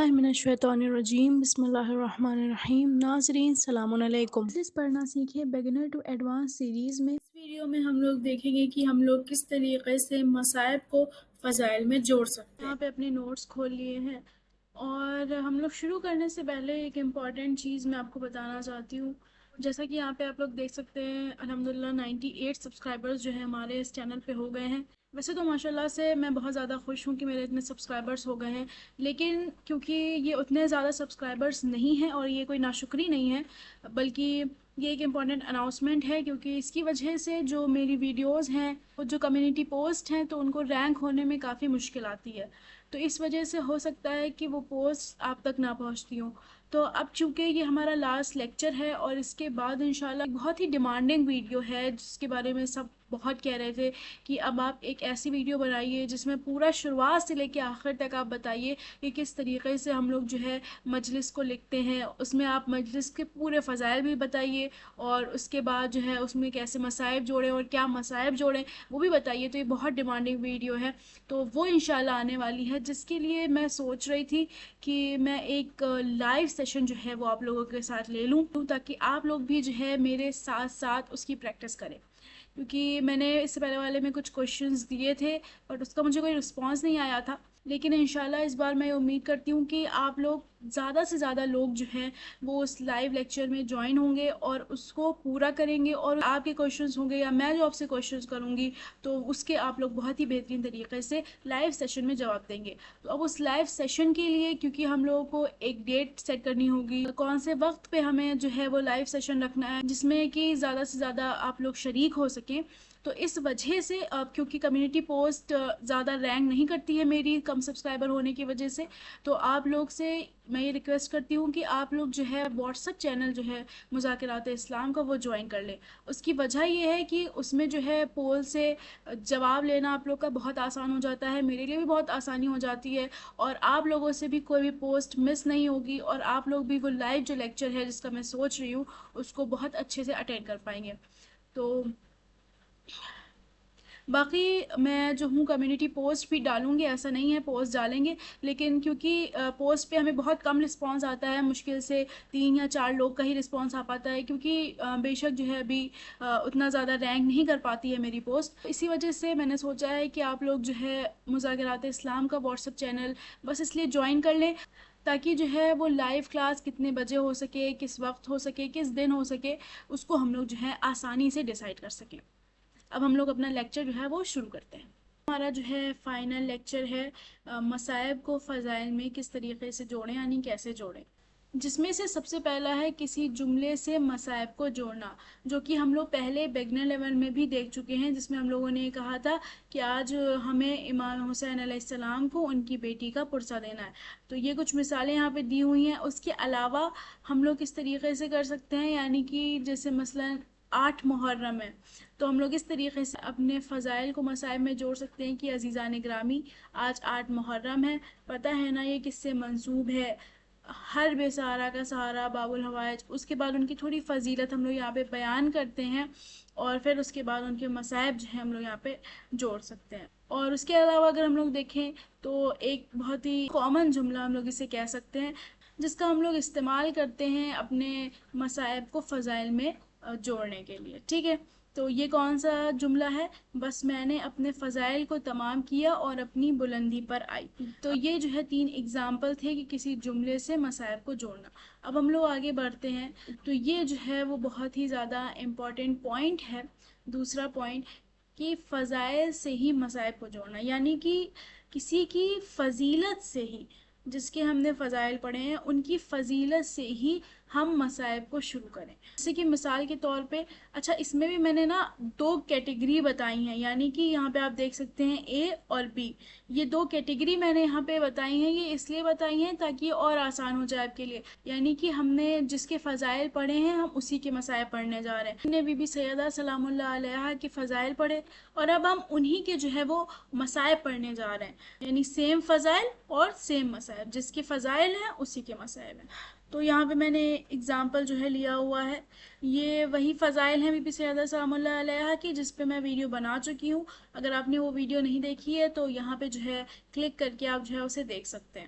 باللہ من الشیطان الرجیم بسم اللہ الرحمن الرحیم۔ ناظرین السلام علیکم۔ مجلس پڑھنا سیکھیں بگنر ٹو ایڈوانس سیریز میں اس ویڈیو میں ہم لوگ دیکھیں گے کہ ہم لوگ کس طریقے سے مصائب کو فضائل میں جوڑ سکتے ہیں۔ یہاں پہ اپنے نوٹس کھول لیے ہیں اور ہم لوگ شروع کرنے سے پہلے ایک امپورٹنٹ چیز میں آپ کو بتانا چاہتی ہوں۔ جیسا کہ یہاں پہ آپ لوگ دیکھ سکتے ہیں الحمدللہ 98 سبسکرائبرز جو ہیں ہمارے اس چینل پہ ہو گئے ہیں۔ ویسے تو ماشاءاللہ سے میں بہت زیادہ خوش ہوں کہ میرے اتنے سبسکرائبرز ہو گئے ہیں، لیکن کیونکہ یہ اتنے زیادہ سبسکرائبرز نہیں ہیں اور یہ کوئی ناشکری نہیں ہے، بلکہ یہ ایک امپورٹنٹ اناؤنسمنٹ ہے، کیونکہ اس کی وجہ سے جو میری ویڈیوز ہیں اور جو کمیونٹی پوسٹ ہیں تو ان کو رینک ہونے میں کافی مشکل آتی ہے، تو اس وجہ سے ہو سکتا ہے کہ وہ پوسٹ آپ تک نہ پہنچتی ہوں۔ تو اب چونکہ یہ ہمارا لاسٹ لیکچر ہے اور اس کے بعد انشاءاللہ بہت ہی ڈیمانڈنگ ویڈیو ہے جس کے بارے میں سب بہت کہہ رہے تھے کہ اب آپ ایک ایسی ویڈیو بنائیے جس میں پورا شروعات سے لے کے آخر تک آپ بتائیے کہ کس طریقے سے ہم لوگ جو ہے مجلس کو لکھتے ہیں، اس میں آپ مجلس کے پورے فضائل بھی بتائیے اور اس کے بعد جو ہے اس میں کیسے مصائب جوڑیں اور کیا مصائب جوڑیں وہ بھی بتائیے۔ تو یہ بہت ڈیمانڈنگ ویڈیو ہے، تو وہ انشاءاللہ آنے والی ہے، جس کے لیے میں سوچ رہی تھی کہ میں ایک لائیو سیشن جو ہے وہ آپ لوگوں کے ساتھ لے لوں تاکہ آپ لوگ بھی جو ہے میرے ساتھ ساتھ اس کی پریکٹس کریں، کیونکہ میں نے اس سے پہلے والے میں کچھ کوشچنز دیے تھے بٹ اس کا مجھے کوئی رسپانس نہیں آیا تھا، لیکن انشاءاللہ اس بار میں امید کرتی ہوں کہ آپ لوگ زیادہ سے زیادہ لوگ جو ہیں وہ اس لائیو لیکچر میں جوائن ہوں گے اور اس کو پورا کریں گے، اور آپ کے کوشچنز ہوں گے یا میں جو آپ سے کوشچنز کروں گی تو اس کے آپ لوگ بہت ہی بہترین طریقے سے لائیو سیشن میں جواب دیں گے۔ تو اب اس لائیو سیشن کے لیے کیونکہ ہم لوگوں کو ایک ڈیٹ سیٹ کرنی ہوگی، کون سے وقت پہ ہمیں جو ہے وہ لائیو سیشن رکھنا ہے جس میں کہ زیادہ سے زیادہ آپ لوگ شریک ہو سکیں، تو اس وجہ سے کیونکہ کمیونٹی پوسٹ زیادہ رینک نہیں کرتی ہے میری کم سبسکرائبر ہونے کی وجہ سے، تو آپ لوگ سے میں یہ ریکویسٹ کرتی ہوں کہ آپ لوگ جو ہے واٹس ایپ چینل جو ہے مذاکرات اسلام کا وہ جوائن کر لیں۔ اس کی وجہ یہ ہے کہ اس میں جو ہے پول سے جواب لینا آپ لوگ کا بہت آسان ہو جاتا ہے، میرے لیے بھی بہت آسانی ہو جاتی ہے، اور آپ لوگوں سے بھی کوئی بھی پوسٹ مس نہیں ہوگی اور آپ لوگ بھی وہ لائیو جو لیکچر ہے جس کا میں سوچ رہی ہوں اس کو بہت اچھے سے اٹینڈ کر پائیں گے۔ تو باقی میں جو ہوں کمیونٹی پوسٹ بھی ڈالوں گی، ایسا نہیں ہے پوسٹ ڈالیں گے، لیکن کیونکہ پوسٹ پہ ہمیں بہت کم رسپانس آتا ہے، مشکل سے 3 یا 4 لوگ کا ہی رسپانس آ پاتا ہے، کیونکہ بے شک جو ہے ابھی اتنا زیادہ رینک نہیں کر پاتی ہے میری پوسٹ، اسی وجہ سے میں نے سوچا ہے کہ آپ لوگ جو ہے مذاکرات اسلام کا واٹس ایپ چینل بس اس لیے جوائن کر لیں تاکہ جو ہے وہ لائیو کلاس کتنے بجے ہو سکے، کس وقت ہو سکے، کس دن ہو سکے، اس کو ہم لوگ جو ہے آسانی سے ڈیسائیڈ کر سکیں۔ اب ہم لوگ اپنا لیکچر جو ہے وہ شروع کرتے ہیں۔ ہمارا جو ہے فائنل لیکچر ہے مصائب کو فضائل میں کس طریقے سے جوڑیں، یعنی کیسے جوڑیں، جس میں سے سب سے پہلا ہے کسی جملے سے مصائب کو جوڑنا، جو کہ ہم لوگ پہلے بگنر لیول میں بھی دیکھ چکے ہیں، جس میں ہم لوگوں نے کہا تھا کہ آج ہمیں امام حسین علیہ السلام کو ان کی بیٹی کا پرسہ دینا ہے، تو یہ کچھ مثالیں یہاں پہ دی ہوئی ہیں۔ اس کے علاوہ ہم لوگ کس طریقے سے کر سکتے ہیں، یعنی کہ جیسے مثلاً 8 محرم ہے تو ہم لوگ اس طریقے سے اپنے فضائل کو مصائب میں جوڑ سکتے ہیں کہ عزیزان گرامی آج 8 محرم ہے، پتہ ہے نا یہ کس سے منسوب ہے، ہر بے سہارا کا سہارا باب الحوائج، اس کے بعد ان کی تھوڑی فضیلت ہم لوگ یہاں پہ بیان کرتے ہیں اور پھر اس کے بعد ان کے مصائب جو ہیں ہم لوگ یہاں پہ جوڑ سکتے ہیں۔ اور اس کے علاوہ اگر ہم لوگ دیکھیں تو ایک بہت ہی کامن جملہ ہم لوگ اسے کہہ سکتے ہیں جس کا ہم لوگ استعمال کرتے ہیں اپنے مصائب کو فضائل میں جوڑنے کے لیے، ٹھیک ہے، تو یہ کون سا جملہ ہے، بس میں نے اپنے فضائل کو تمام کیا اور اپنی بلندی پر آئی۔ تو یہ جو ہے 3 اگزامپل تھے کہ کسی جملے سے مصائب کو جوڑنا۔ اب ہم لوگ آگے بڑھتے ہیں، تو یہ جو ہے وہ بہت ہی زیادہ امپورٹنٹ پوائنٹ ہے، دوسرا پوائنٹ کہ فضائل سے ہی مصائب کو جوڑنا، یعنی کہ کسی کی فضیلت سے ہی، جس کے ہم نے فضائل پڑھے ہیں ان کی فضیلت سے ہی ہم مصائب کو شروع کریں۔ جیسے کہ مثال کے طور پہ، اچھا اس میں بھی میں نے نا 2 کیٹیگری بتائی ہیں، یعنی کہ یہاں پہ آپ دیکھ سکتے ہیں اے اور بی، یہ 2 کیٹیگری میں نے یہاں پہ بتائی ہیں، یہ اس لیے بتائی ہیں تاکہ یہ اور آسان ہو جائے آپ کے لیے، یعنی کہ ہم نے جس کے فضائل پڑھے ہیں ہم اسی کے مصائب پڑھنے جا رہے ہیں۔ ہم نے بی بی سیدہ سلام اللہ علیہا کے فضائل پڑھے اور اب ہم انہی کے جو ہے وہ مصائب پڑھنے جا رہے ہیں، یعنی سیم فضائل اور سیم مصائب، جس کے فضائل ہیں اسی کے مصائب ہیں۔ تو یہاں پہ میں نے اگزامپل جو ہے لیا ہوا ہے، یہ وہی فضائل ہیں بی بی سیدہ سلام اللہ علیہا کی جس پہ میں ویڈیو بنا چکی ہوں، اگر آپ نے وہ ویڈیو نہیں دیکھی ہے تو یہاں پہ جو ہے کلک کر کے آپ جو ہے اسے دیکھ سکتے ہیں۔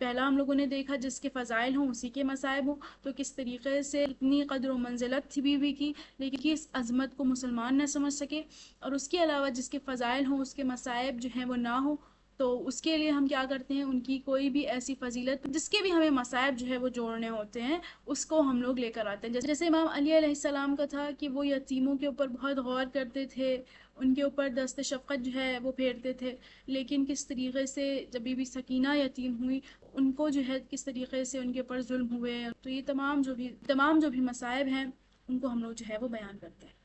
پہلا ہم لوگوں نے دیکھا جس کے فضائل ہوں اسی کے مصائب ہوں، تو کس طریقے سے اتنی قدر و منزلت تھی بیوی کی لیکن اس عظمت کو مسلمان نہ سمجھ سکے، اور اس کے علاوہ جس کے فضائل ہوں اس کے مصائب جو ہیں وہ نہ ہوں، تو اس کے لیے ہم کیا کرتے ہیں، ان کی کوئی بھی ایسی فضیلت جس کے بھی ہمیں مصائب جو ہے وہ جوڑنے ہوتے ہیں اس کو ہم لوگ لے کر آتے ہیں۔ جیسے امام علی علیہ السلام کا تھا کہ وہ یتیموں کے اوپر بہت غور کرتے تھے، ان کے اوپر دست شفقت جو ہے وہ پھیرتے تھے، لیکن کس طریقے سے جب بی بی سکینہ یتیم ہوئی ان کو جو ہے کس طریقے سے ان کے اوپر ظلم ہوئے، تو یہ تمام جو بھی مصائب ہیں ان کو ہم لوگ جو ہے وہ بیان کرتے ہیں۔